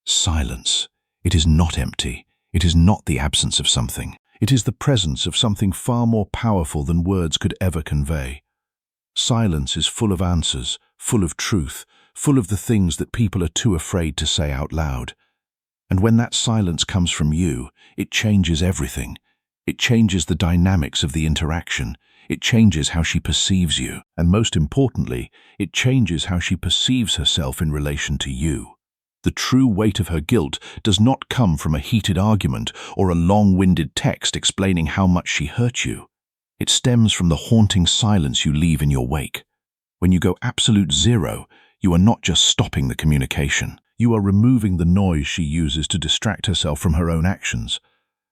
Silence. It is not empty. It is not the absence of something. It is the presence of something far more powerful than words could ever convey. Silence is full of answers, full of truth, full of the things that people are too afraid to say out loud. And when that silence comes from you, it changes everything. It changes the dynamics of the interaction. It changes how she perceives you. And most importantly, it changes how she perceives herself in relation to you. The true weight of her guilt does not come from a heated argument or a long-winded text explaining how much she hurt you. It stems from the haunting silence you leave in your wake. When you go absolute zero, you are not just stopping the communication. You are removing the noise she uses to distract herself from her own actions.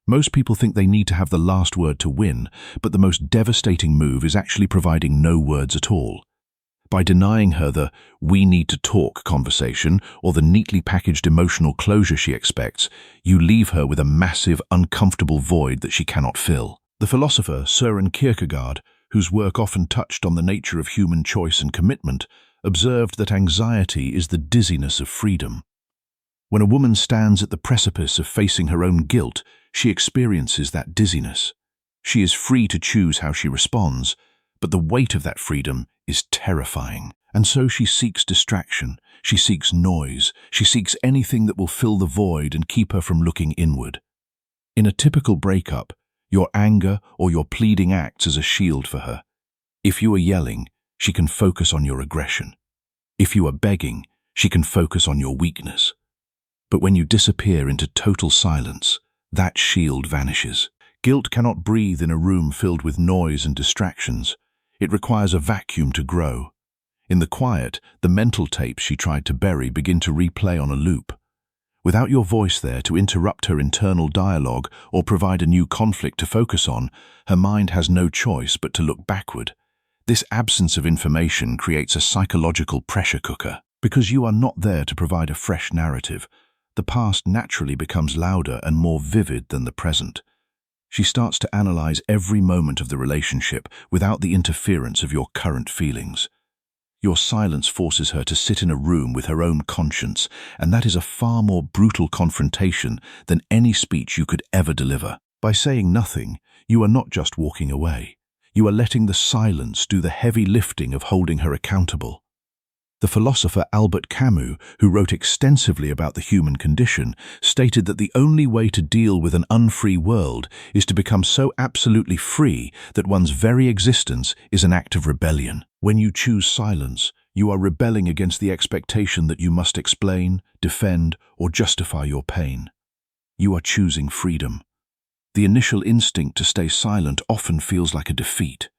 Most people think they need to have the last word to win, but the most devastating move is actually providing no words at all. By denying her the "we need to talk" conversation or the neatly packaged emotional closure she expects, you leave her with a massive, uncomfortable void that she cannot fill. The philosopher Søren Kierkegaard, whose work often touched on the nature of human choice and commitment, observed that anxiety is the dizziness of freedom. When a woman stands at the precipice of facing her own guilt, she experiences that dizziness. She is free to choose how she responds, but the weight of that freedom is terrifying. And so she seeks distraction, she seeks noise, she seeks anything that will fill the void and keep her from looking inward. In a typical breakup, your anger or your pleading acts as a shield for her. If you are yelling, she can focus on your aggression. If you are begging, she can focus on your weakness. But when you disappear into total silence, that shield vanishes. Guilt cannot breathe in a room filled with noise and distractions. It requires a vacuum to grow. In the quiet, the mental tapes she tried to bury begin to replay on a loop. Without your voice there to interrupt her internal dialogue or provide a new conflict to focus on, her mind has no choice but to look backward. This absence of information creates a psychological pressure cooker. Because you are not there to provide a fresh narrative, the past naturally becomes louder and more vivid than the present. She starts to analyze every moment of the relationship without the interference of your current feelings. Your silence forces her to sit in a room with her own conscience, and that is a far more brutal confrontation than any speech you could ever deliver. By saying nothing, you are not just walking away. You are letting the silence do the heavy lifting of holding her accountable. The philosopher Albert Camus, who wrote extensively about the human condition, stated that the only way to deal with an unfree world is to become so absolutely free that one's very existence is an act of rebellion. When you choose silence, you are rebelling against the expectation that you must explain, defend, or justify your pain. You are choosing freedom. The initial instinct to stay silent often feels like a defeat.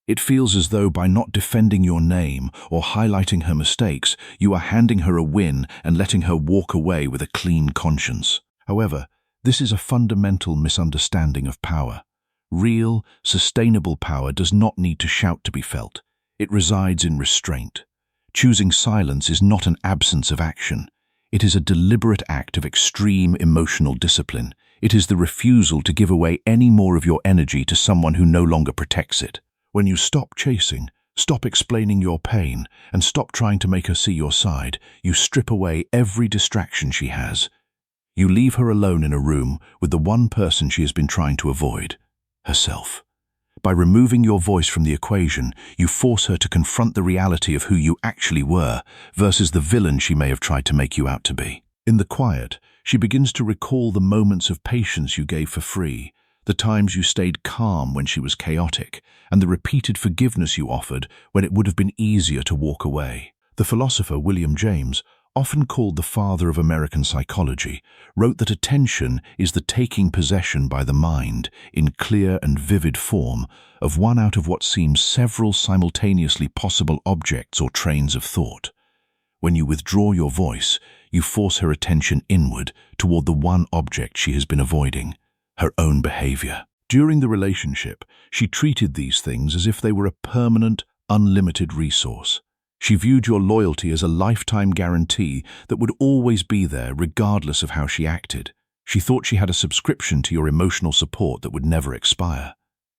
It feels as though by not defending your name or highlighting her mistakes, you are handing her a win and letting her walk away with a clean conscience. However, this is a fundamental misunderstanding of power. Real, sustainable power does not need to shout to be felt. It resides in restraint. Choosing silence is not an absence of action. It is a deliberate act of extreme emotional discipline. It is the refusal to give away any more of your energy to someone who no longer protects it. When you stop chasing, stop explaining your pain, and stop trying to make her see your side, you strip away every distraction she has. You leave her alone in a room with the one person she has been trying to avoid, herself. By removing your voice from the equation, you force her to confront the reality of who you actually were versus the villain she may have tried to make you out to be. In the quiet, she begins to recall the moments of patience you gave for free, the times you stayed calm when she was chaotic, and the repeated forgiveness you offered when it would have been easier to walk away. The philosopher William James, often called the father of American psychology, wrote that attention is the taking possession by the mind, in clear and vivid form, of one out of what seems several simultaneously possible objects or trains of thought. When you withdraw your voice, you force her attention inward toward the one object she has been avoiding, her own behavior. During the relationship, she treated these things as if they were a permanent, unlimited resource. She viewed your loyalty as a lifetime guarantee that would always be there regardless of how she acted. She thought she had a subscription to your emotional support that would never expire.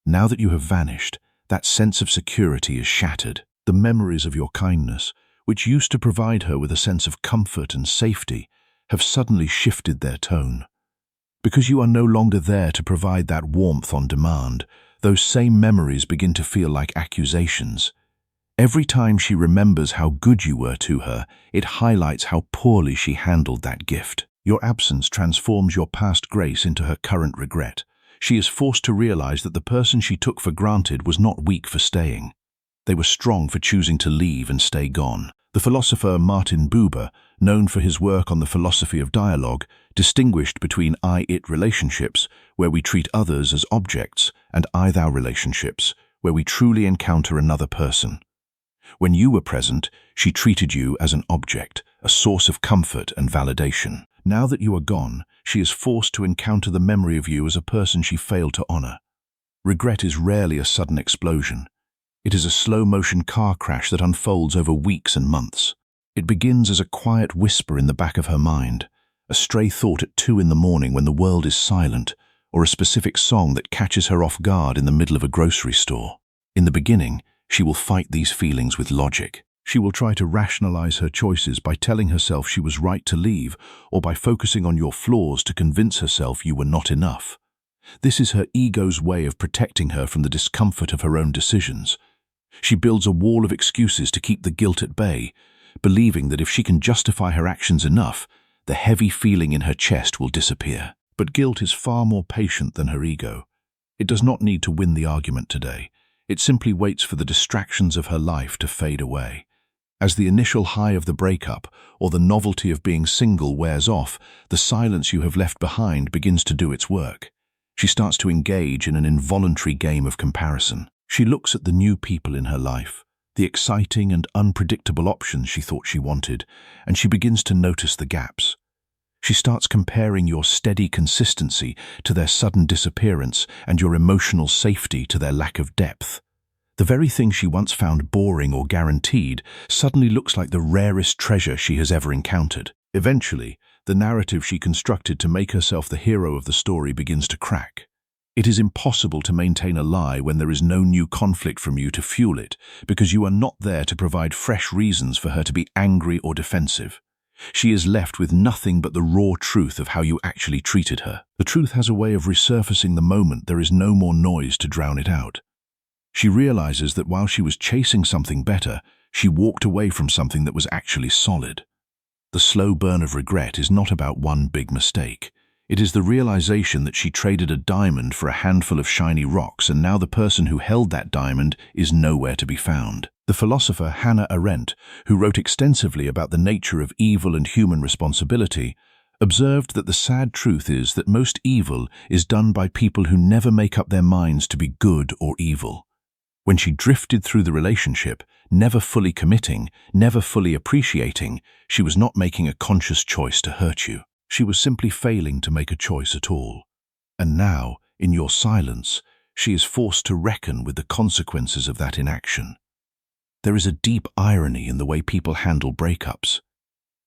Now that you have vanished, that sense of security is shattered. The memories of your kindness, which used to provide her with a sense of comfort and safety, have suddenly shifted their tone. Because you are no longer there to provide that warmth on demand, those same memories begin to feel like accusations. Every time she remembers how good you were to her, it highlights how poorly she handled that gift. Your absence transforms your past grace into her current regret. She is forced to realize that the person she took for granted was not weak for staying. They were strong for choosing to leave and stay gone. The philosopher Martin Buber, known for his work on the philosophy of dialogue, distinguished between I-it relationships, where we treat others as objects, and I-thou relationships, where we truly encounter another person. When you were present, she treated you as an object, a source of comfort and validation. Now that you are gone, she is forced to encounter the memory of you as a person she failed to honor. Regret is rarely a sudden explosion. It is a slow-motion car crash that unfolds over weeks and months. It begins as a quiet whisper in the back of her mind, a stray thought at 2 in the morning when the world is silent, or a specific song that catches her off guard in the middle of a grocery store. In the beginning, she will fight these feelings with logic. She will try to rationalize her choices by telling herself she was right to leave, or by focusing on your flaws to convince herself you were not enough. This is her ego's way of protecting her from the discomfort of her own decisions. She builds a wall of excuses to keep the guilt at bay, believing that if she can justify her actions enough, the heavy feeling in her chest will disappear. But guilt is far more patient than her ego. It does not need to win the argument today. It simply waits for the distractions of her life to fade away. As the initial high of the breakup or the novelty of being single wears off, the silence you have left behind begins to do its work. She starts to engage in an involuntary game of comparison. She looks at the new people in her life, the exciting and unpredictable options she thought she wanted, and she begins to notice the gaps. She starts comparing your steady consistency to their sudden disappearance and your emotional safety to their lack of depth. The very thing she once found boring or guaranteed suddenly looks like the rarest treasure she has ever encountered. Eventually, the narrative she constructed to make herself the hero of the story begins to crack. It is impossible to maintain a lie when there is no new conflict from you to fuel it, because you are not there to provide fresh reasons for her to be angry or defensive. She is left with nothing but the raw truth of how you actually treated her. The truth has a way of resurfacing the moment there is no more noise to drown it out. She realizes that while she was chasing something better, she walked away from something that was actually solid. The slow burn of regret is not about one big mistake. It is the realization that she traded a diamond for a handful of shiny rocks, and now the person who held that diamond is nowhere to be found. The philosopher Hannah Arendt, who wrote extensively about the nature of evil and human responsibility, observed that the sad truth is that most evil is done by people who never make up their minds to be good or evil. When she drifted through the relationship, never fully committing, never fully appreciating, she was not making a conscious choice to hurt you. She was simply failing to make a choice at all. And now, in your silence, she is forced to reckon with the consequences of that inaction. There is a deep irony in the way people handle breakups.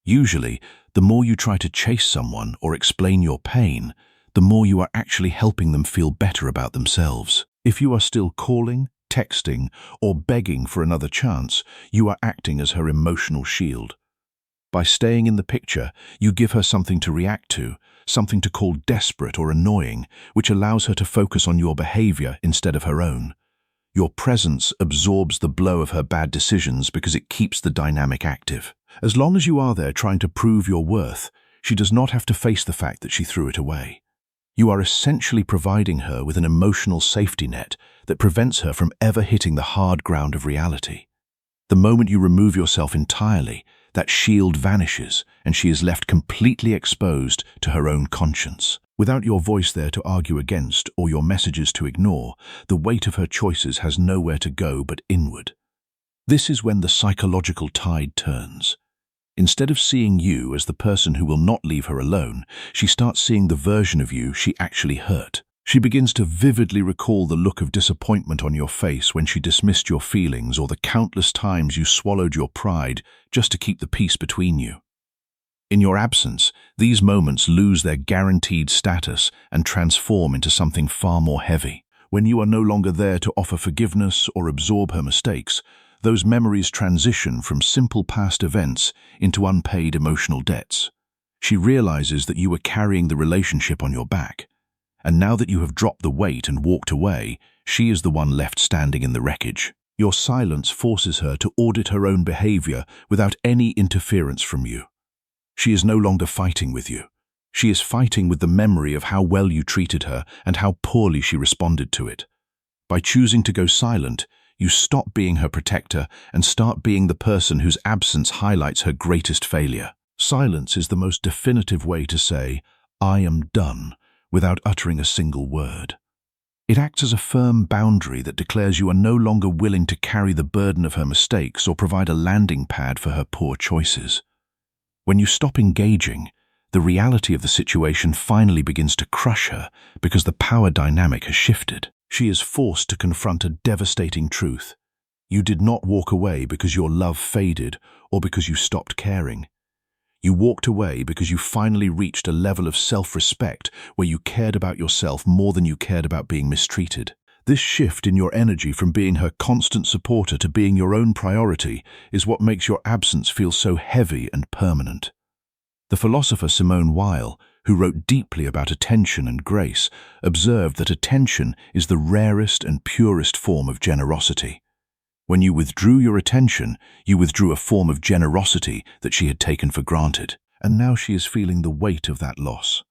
Usually, the more you try to chase someone or explain your pain, the more you are actually helping them feel better about themselves. If you are still calling, texting, or begging for another chance, you are acting as her emotional shield. By staying in the picture, you give her something to react to, something to call desperate or annoying, which allows her to focus on your behavior instead of her own. Your presence absorbs the blow of her bad decisions because it keeps the dynamic active. As long as you are there trying to prove your worth, she does not have to face the fact that she threw it away. You are essentially providing her with an emotional safety net that prevents her from ever hitting the hard ground of reality. The moment you remove yourself entirely, that shield vanishes and she is left completely exposed to her own conscience. Without your voice there to argue against or your messages to ignore, the weight of her choices has nowhere to go but inward. This is when the psychological tide turns. Instead of seeing you as the person who will not leave her alone, she starts seeing the version of you she actually hurt. She begins to vividly recall the look of disappointment on your face when she dismissed your feelings, or the countless times you swallowed your pride just to keep the peace between you. In your absence, these moments lose their guaranteed status and transform into something far more heavy. When you are no longer there to offer forgiveness or absorb her mistakes, those memories transition from simple past events into unpaid emotional debts. She realizes that you were carrying the relationship on your back, and now that you have dropped the weight and walked away, she is the one left standing in the wreckage. Your silence forces her to audit her own behavior without any interference from you. She is no longer fighting with you. She is fighting with the memory of how well you treated her and how poorly she responded to it. By choosing to go silent, you stop being her protector and start being the person whose absence highlights her greatest failure. Silence is the most definitive way to say, "I am done," without uttering a single word. It acts as a firm boundary that declares you are no longer willing to carry the burden of her mistakes or provide a landing pad for her poor choices. When you stop engaging, the reality of the situation finally begins to crush her because the power dynamic has shifted. She is forced to confront a devastating truth. You did not walk away because your love faded or because you stopped caring. You walked away because you finally reached a level of self-respect where you cared about yourself more than you cared about being mistreated. This shift in your energy from being her constant supporter to being your own priority is what makes your absence feel so heavy and permanent. The philosopher Simone Weil, who wrote deeply about attention and grace, observed that attention is the rarest and purest form of generosity. When you withdrew your attention, you withdrew a form of generosity that she had taken for granted, and now she is feeling the weight of that loss.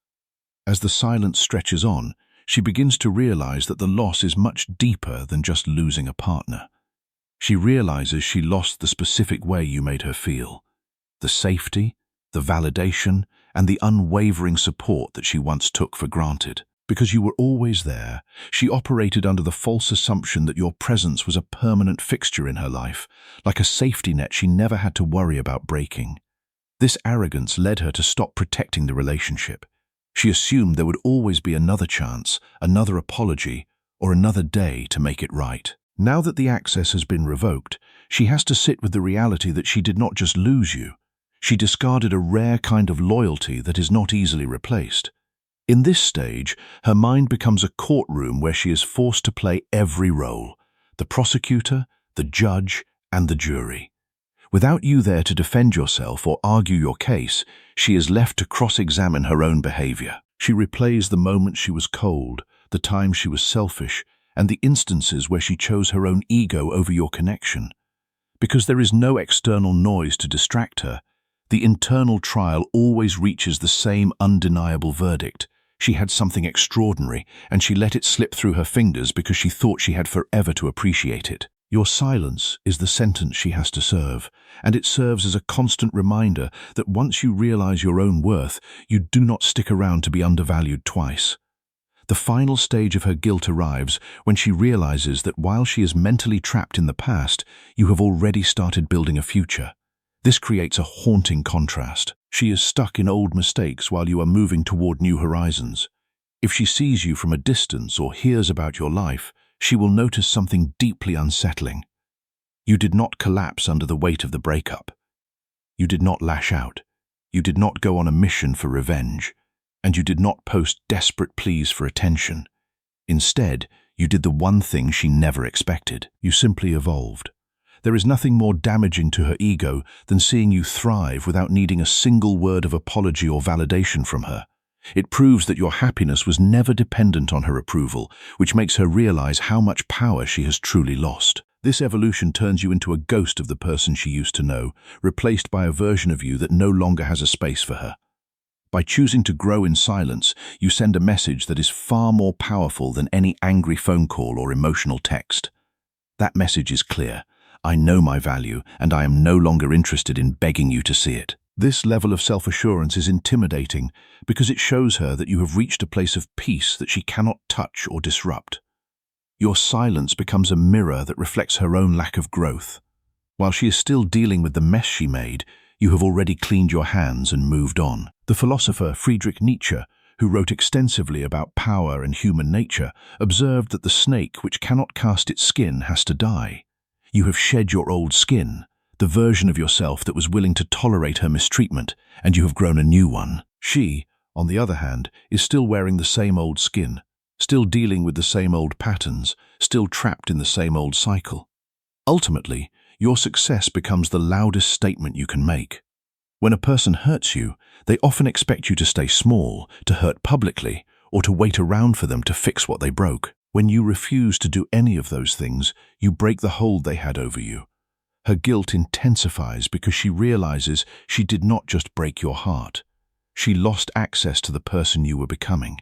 As the silence stretches on, she begins to realize that the loss is much deeper than just losing a partner. She realizes she lost the specific way you made her feel, the safety, the validation, and the unwavering support that she once took for granted. Because you were always there, she operated under the false assumption that your presence was a permanent fixture in her life, like a safety net she never had to worry about breaking. This arrogance led her to stop protecting the relationship. She assumed there would always be another chance, another apology, or another day to make it right. Now that the access has been revoked, she has to sit with the reality that she did not just lose you. She discarded a rare kind of loyalty that is not easily replaced. In this stage, her mind becomes a courtroom where she is forced to play every role: the prosecutor, the judge, and the jury. Without you there to defend yourself or argue your case, she is left to cross-examine her own behavior. She replays the moments she was cold, the times she was selfish, and the instances where she chose her own ego over your connection. Because there is no external noise to distract her, the internal trial always reaches the same undeniable verdict. She had something extraordinary, and she let it slip through her fingers because she thought she had forever to appreciate it. Your silence is the sentence she has to serve, and it serves as a constant reminder that once you realize your own worth, you do not stick around to be undervalued twice. The final stage of her guilt arrives when she realizes that while she is mentally trapped in the past, you have already started building a future. This creates a haunting contrast. She is stuck in old mistakes while you are moving toward new horizons. If she sees you from a distance or hears about your life, she will notice something deeply unsettling. You did not collapse under the weight of the breakup. You did not lash out. You did not go on a mission for revenge. And you did not post desperate pleas for attention. Instead, you did the one thing she never expected. You simply evolved. There is nothing more damaging to her ego than seeing you thrive without needing a single word of apology or validation from her. It proves that your happiness was never dependent on her approval, which makes her realize how much power she has truly lost. This evolution turns you into a ghost of the person she used to know, replaced by a version of you that no longer has a space for her. By choosing to grow in silence, you send a message that is far more powerful than any angry phone call or emotional text. That message is clear. I know my value, and I am no longer interested in begging you to see it. This level of self-assurance is intimidating because it shows her that you have reached a place of peace that she cannot touch or disrupt. Your silence becomes a mirror that reflects her own lack of growth. While she is still dealing with the mess she made, you have already cleaned your hands and moved on. The philosopher Friedrich Nietzsche, who wrote extensively about power and human nature, observed that the snake which cannot cast its skin has to die. You have shed your old skin, the version of yourself that was willing to tolerate her mistreatment, and you have grown a new one. She, on the other hand, is still wearing the same old skin, still dealing with the same old patterns, still trapped in the same old cycle. Ultimately, your success becomes the loudest statement you can make. When a person hurts you, they often expect you to stay small, to hurt publicly, or to wait around for them to fix what they broke. When you refuse to do any of those things, you break the hold they had over you. Her guilt intensifies because she realizes she did not just break your heart. She lost access to the person you were becoming.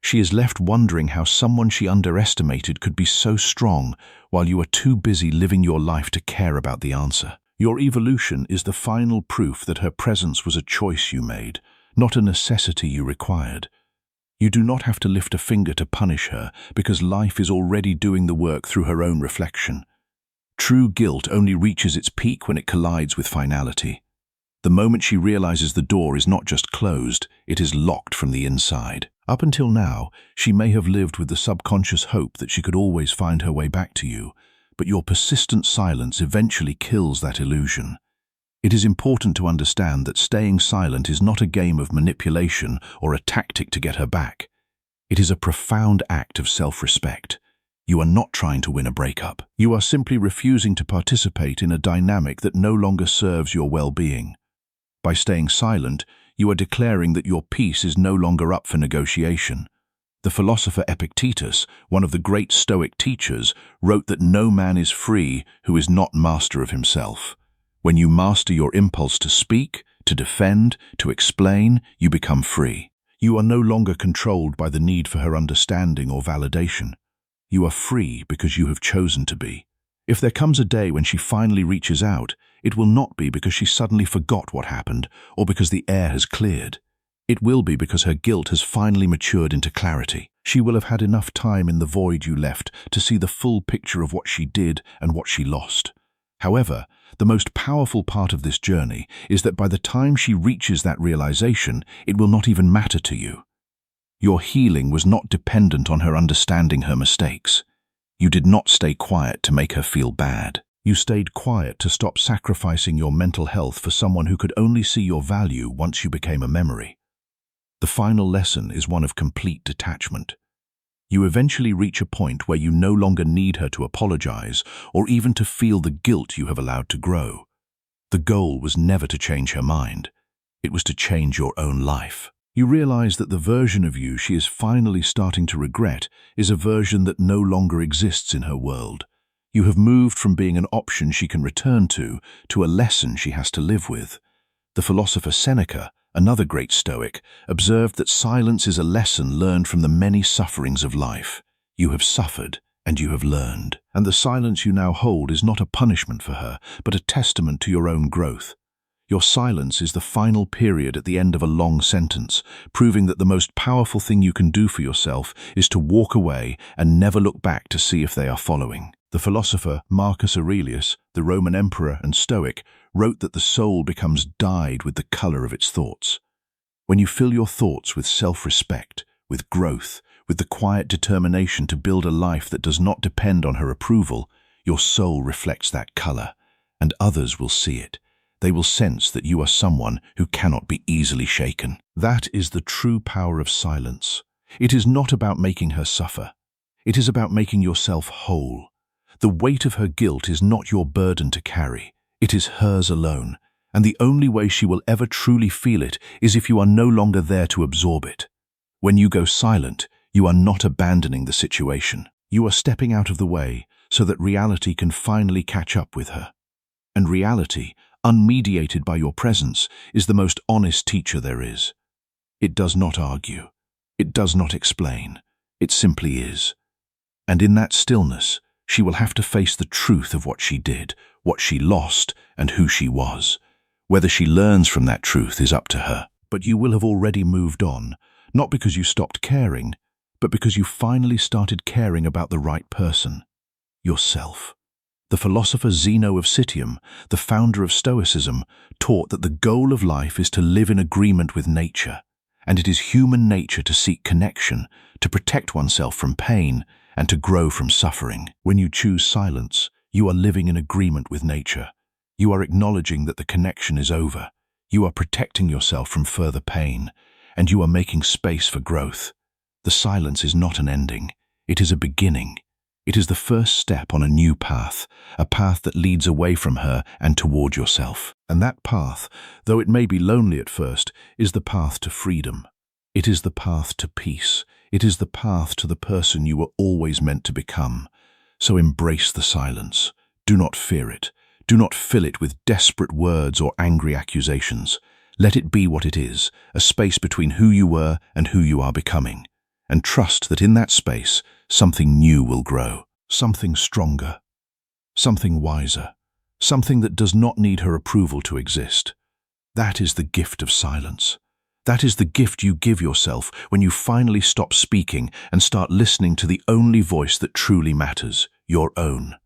She is left wondering how someone she underestimated could be so strong while you are too busy living your life to care about the answer. Your evolution is the final proof that her presence was a choice you made, not a necessity you required. You do not have to lift a finger to punish her because life is already doing the work through her own reflection. True guilt only reaches its peak when it collides with finality. The moment she realizes the door is not just closed, it is locked from the inside. Up until now, she may have lived with the subconscious hope that she could always find her way back to you, but your persistent silence eventually kills that illusion. It is important to understand that staying silent is not a game of manipulation or a tactic to get her back. It is a profound act of self-respect. You are not trying to win a breakup. You are simply refusing to participate in a dynamic that no longer serves your well-being. By staying silent, you are declaring that your peace is no longer up for negotiation. The philosopher Epictetus, one of the great Stoic teachers, wrote that no man is free who is not master of himself. When you master your impulse to speak, to defend, to explain, you become free. You are no longer controlled by the need for her understanding or validation. You are free because you have chosen to be. If there comes a day when she finally reaches out, it will not be because she suddenly forgot what happened or because the air has cleared. It will be because her guilt has finally matured into clarity. She will have had enough time in the void you left to see the full picture of what she did and what she lost. However, the most powerful part of this journey is that by the time she reaches that realization, it will not even matter to you. Your healing was not dependent on her understanding her mistakes. You did not stay quiet to make her feel bad. You stayed quiet to stop sacrificing your mental health for someone who could only see your value once you became a memory. The final lesson is one of complete detachment. You eventually reach a point where you no longer need her to apologize or even to feel the guilt you have allowed to grow. The goal was never to change her mind. It was to change your own life. You realize that the version of you she is finally starting to regret is a version that no longer exists in her world. You have moved from being an option she can return to a lesson she has to live with. The philosopher Seneca, another great Stoic, observed that silence is a lesson learned from the many sufferings of life. You have suffered, and you have learned. And the silence you now hold is not a punishment for her, but a testament to your own growth. Your silence is the final period at the end of a long sentence, proving that the most powerful thing you can do for yourself is to walk away and never look back to see if they are following. The philosopher Marcus Aurelius, the Roman emperor and Stoic, wrote that the soul becomes dyed with the color of its thoughts. When you fill your thoughts with self-respect, with growth, with the quiet determination to build a life that does not depend on her approval, your soul reflects that color, and others will see it. They will sense that you are someone who cannot be easily shaken. That is the true power of silence. It is not about making her suffer. It is about making yourself whole. The weight of her guilt is not your burden to carry. It is hers alone, and the only way she will ever truly feel it is if you are no longer there to absorb it. When you go silent, you are not abandoning the situation. You are stepping out of the way so that reality can finally catch up with her. And reality, unmediated by your presence, is the most honest teacher there is. It does not argue. It does not explain. It simply is. And in that stillness, she will have to face the truth of what she did, what she lost, and who she was. Whether she learns from that truth is up to her. But you will have already moved on, not because you stopped caring, but because you finally started caring about the right person, yourself. The philosopher Zeno of Citium, the founder of Stoicism, taught that the goal of life is to live in agreement with nature, and it is human nature to seek connection, to protect oneself from pain, and to grow from suffering. When you choose silence, you are living in agreement with nature. You are acknowledging that the connection is over. You are protecting yourself from further pain, and you are making space for growth. The silence is not an ending. It is a beginning. It is the first step on a new path, a path that leads away from her and toward yourself. And that path, though it may be lonely at first, is the path to freedom. It is the path to peace. It is the path to the person you were always meant to become. So embrace the silence. Do not fear it. Do not fill it with desperate words or angry accusations. Let it be what it is, a space between who you were and who you are becoming. And trust that in that space, something new will grow, something stronger, something wiser, something that does not need her approval to exist. That is the gift of silence. That is the gift you give yourself when you finally stop speaking and start listening to the only voice that truly matters, your own.